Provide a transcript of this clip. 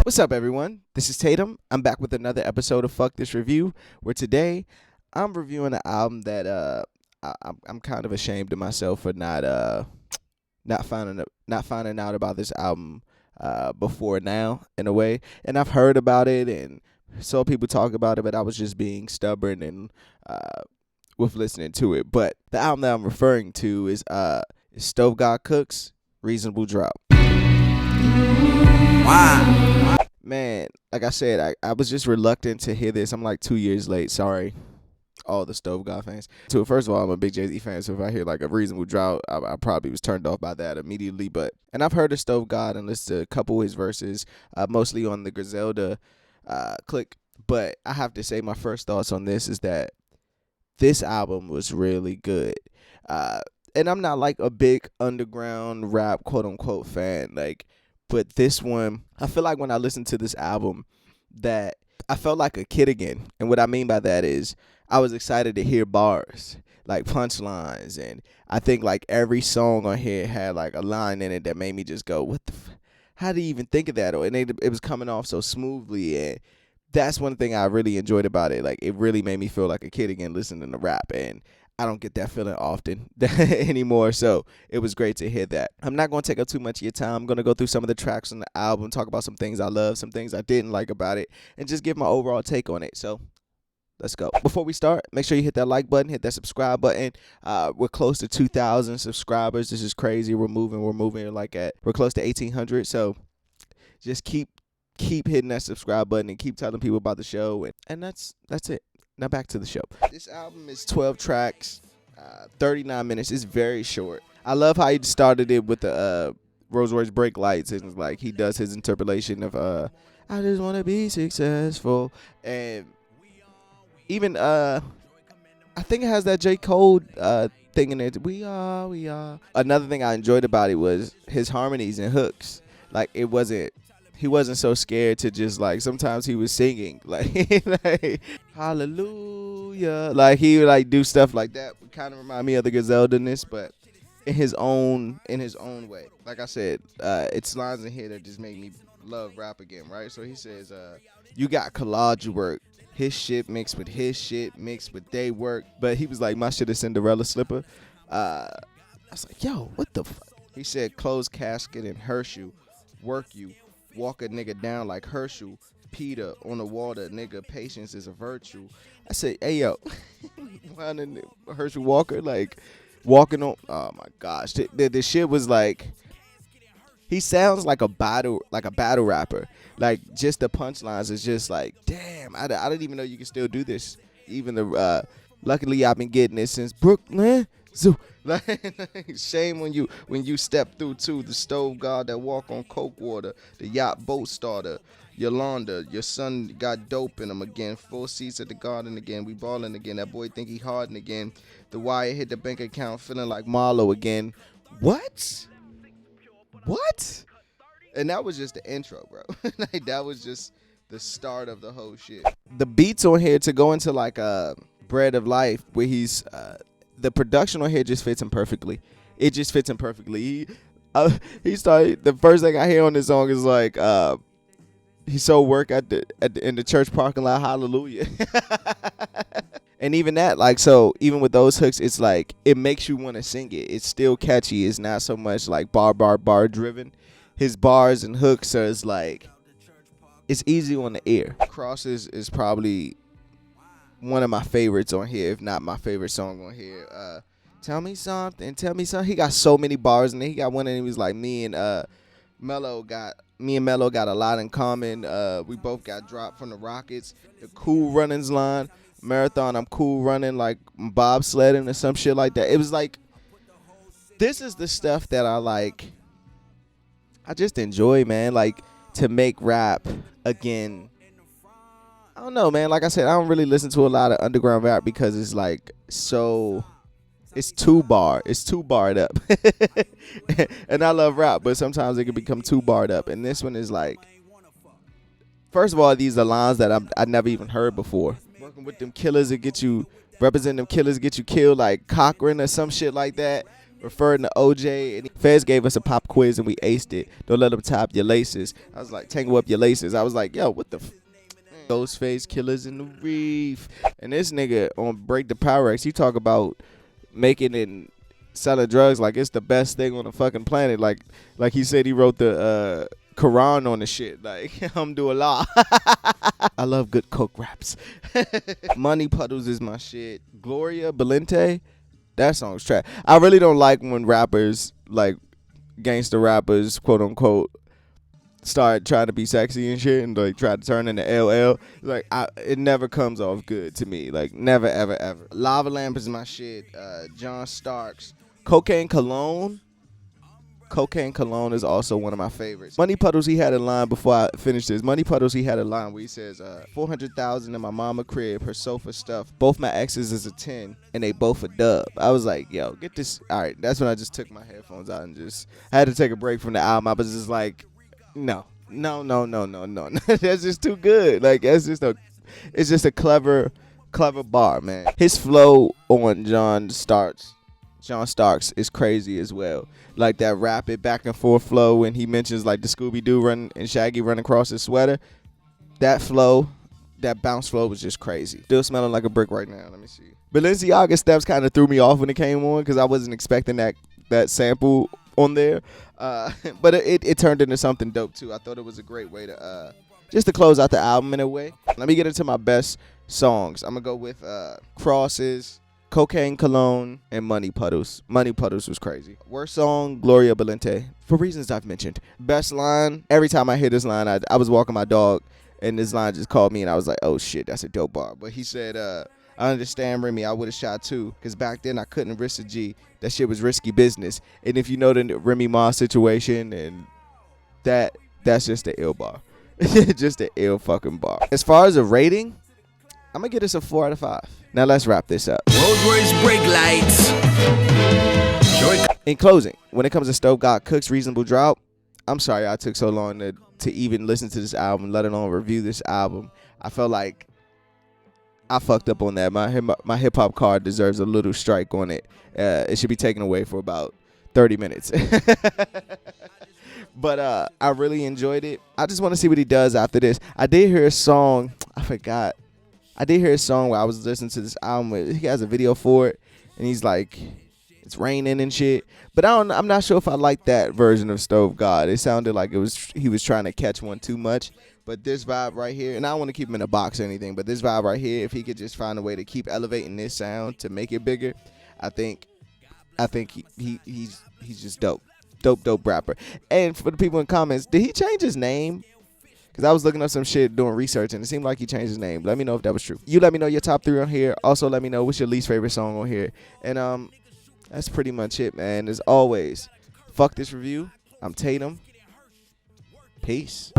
What's up, everyone? This is Tatum. I'm back with another episode of Fuck This Review, where today I'm reviewing an album that I'm kind of ashamed of myself for not finding out about this album before now, in a way. And I've heard about it and saw people talk about it, but I was just being stubborn and with listening to it. But the album that I'm referring to is Stove God Cook's Reasonable Drought. Wow. Man, like I said, I was just reluctant to hear this. I'm like 2 years late. Sorry, all the Stove God fans. So first of all, I'm a big Jay-Z fan, so if I hear like a Reasonable Drought, I probably was turned off by that immediately. And I've heard of Stove God and listened to a couple of his verses, mostly on the Griselda click. But I have to say my first thoughts on this is that this album was really good. And I'm not like a big underground rap quote unquote fan, but this one, I feel like when I listened to this album that I felt like a kid again. And what I mean by that is I was excited to hear bars, like punchlines. And I think like every song on here had like a line in it that made me just go, what the how do you even think of that? And it was coming off so smoothly. And that's one thing I really enjoyed about it. Like, it really made me feel like a kid again listening to rap. And I don't get that feeling often anymore, so it was great to hear that. I'm not going to take up too much of your time. I'm going to go through some of the tracks on the album, talk about some things I love, some things I didn't like about it, and just give my overall take on it. So let's go. Before we start, make sure you hit that like button, hit that subscribe button. We're close to 2,000 subscribers. This is crazy. We're moving. We're close to 1,800. So just keep hitting that subscribe button and keep telling people about the show. And that's it. Now back to the show. This album is 12 tracks, 39 minutes. It's very short. I love how he started it with the Rolls Royce brake lights, and like he does his interpolation of I just want to be successful. And even I think it has that J. Cole thing in it. We are. Another thing I enjoyed about it was his harmonies and hooks. Like, he wasn't so scared to just, like, sometimes he was singing like hallelujah, like he would like do stuff like that. Would kind of remind me of the Griselda-ness, but in his own way. Like I said, it's lines in here that just make me love rap again, right? So he says, you got collage work, his shit mixed with his shit mixed with they work, but he was like, my shit is Cinderella slipper. I was like, yo, what the fuck? He said, closed casket and Herschel, work you, walk a nigga down like Herschel, Peter on the water, nigga, patience is a virtue. I said, hey, yo, Herschel Walker, like, walking on, oh my gosh, the shit was like, he sounds like a battle rapper. Like, just the punchlines is just like, damn, I didn't even know you can still do this. Even luckily I've been getting it since Brooklyn Zoo. Like, shame when you step through to the stove god that walk on coke water, the yacht boat starter, Yolanda, your son got dope in him again, full seats at the garden again, we ballin' again, that boy think he hardin' again, the wire hit the bank account feeling like Marlo again. What? And that was just the intro, bro. Like, that was just the start of the whole shit. The beats on here to go into like Bread of Life, where he's the production on here just fits him perfectly. It just fits him perfectly. He started, the first thing I hear on this song is like he sold work in the church parking lot, hallelujah. And even that, like, so even with those hooks, it's like it makes you want to sing it. It's still catchy. It's not so much like bar driven. His bars and hooks are like, it's easy on the ear. Crosses is probably one of my favorites on here, if not my favorite song on here. Tell me something. He got so many bars, and then he got one, and he was like, me and Mello got a lot in common. We both got dropped from the Rockets. The Cool Runnings line, marathon, I'm cool running like bobsledding or some shit like that. It was like, this is the stuff that I just enjoy, man. Like, to make rap again. I don't know, man. Like I said, I don't really listen to a lot of underground rap because it's like it's too barred up. And I love rap, but sometimes it can become too barred up. And this one is like, first of all, these are lines that I never even heard before. Working with them killers that get you, represent them killers get you killed, like Cochran or some shit like that. referring to OJ. And Fez gave us a pop quiz and we aced it. Don't let them top your laces. I was like, tangle up your laces. I was like, yo, what the Ghostface Killers in the Reef. And this nigga on Break the Pyrex, he talk about making and selling drugs like it's the best thing on the fucking planet. Like he said he wrote the Quran on the shit. Like, alhamdulillah. I love good coke raps. Money Puddles is my shit. Gloria Belente, that song's trash. I really don't like when rappers, like gangster rappers, quote unquote, start trying to be sexy and shit and like try to turn into LL. Like, it never comes off good to me. Like, never, ever, ever. Lava Lamp is my shit. John Starks. Cocaine Cologne is also one of my favorites. Money Puddles, he had a line before I finished this. Money Puddles, he had a line where he says, 400,000 in my mama crib, her sofa stuff. Both my exes is a 10, and they both a dub. I was like, yo, get this. All right, that's when I just took my headphones out and just I had to take a break from the album. I was just like, no. That's just too good. Like, it's just a clever bar, man. His flow on John Starks is crazy as well. Like that rapid back and forth flow when he mentions like the Scooby-Doo run and Shaggy run across his sweater. That flow, that bounce flow was just crazy. Still smelling like a brick right now. Let me see. Balenciaga steps kind of threw me off when it came on because I wasn't expecting that sample on there. But it turned into something dope too. I thought it was a great way to just to close out the album in a way. Let me get into my best songs. I'm gonna go with Crosses, Cocaine Cologne, and Money Puddles. Money Puddles was crazy. Worst song, Gloria Belente, for reasons I've mentioned. Best line, every time I hear this line, I was walking my dog, and this line just called me, and I was like, oh shit, that's a dope bar. But he said, I understand, Remy, I would have shot too, because back then I couldn't risk a G. That shit was risky business. And if you know the Remy Ma situation, and that's just the ill bar. Just the ill fucking bar. As far as a rating, I'm going to give this a 4 out of 5. Now let's wrap this up. Rolls-Royce brake lights. In closing, when it comes to Stove God Cook's Reasonable Drought, I'm sorry I took so long to even listen to this album, let alone review this album. I felt like I fucked up on that. My hip-hop card deserves a little strike on it. It should be taken away for about 30 minutes. But I really enjoyed it. I just want to see what he does after this. I did hear a song. I forgot. I did hear a song while I was listening to this album. He has a video for it, and he's like, it's raining and shit. But I'm not sure if I like that version of Stove God. It sounded like he was trying to catch one too much. But this vibe right here, and I don't want to keep him in a box or anything, but this vibe right here, if he could just find a way to keep elevating this sound to make it bigger, I think he's just dope. Dope rapper. And for the people in comments, did he change his name? Because I was looking up some shit doing research, and it seemed like he changed his name. Let me know if that was true. You let me know your top 3 on here. Also, let me know what's your least favorite song on here. And that's pretty much it, man. As always, fuck this review. I'm Tatum. Peace.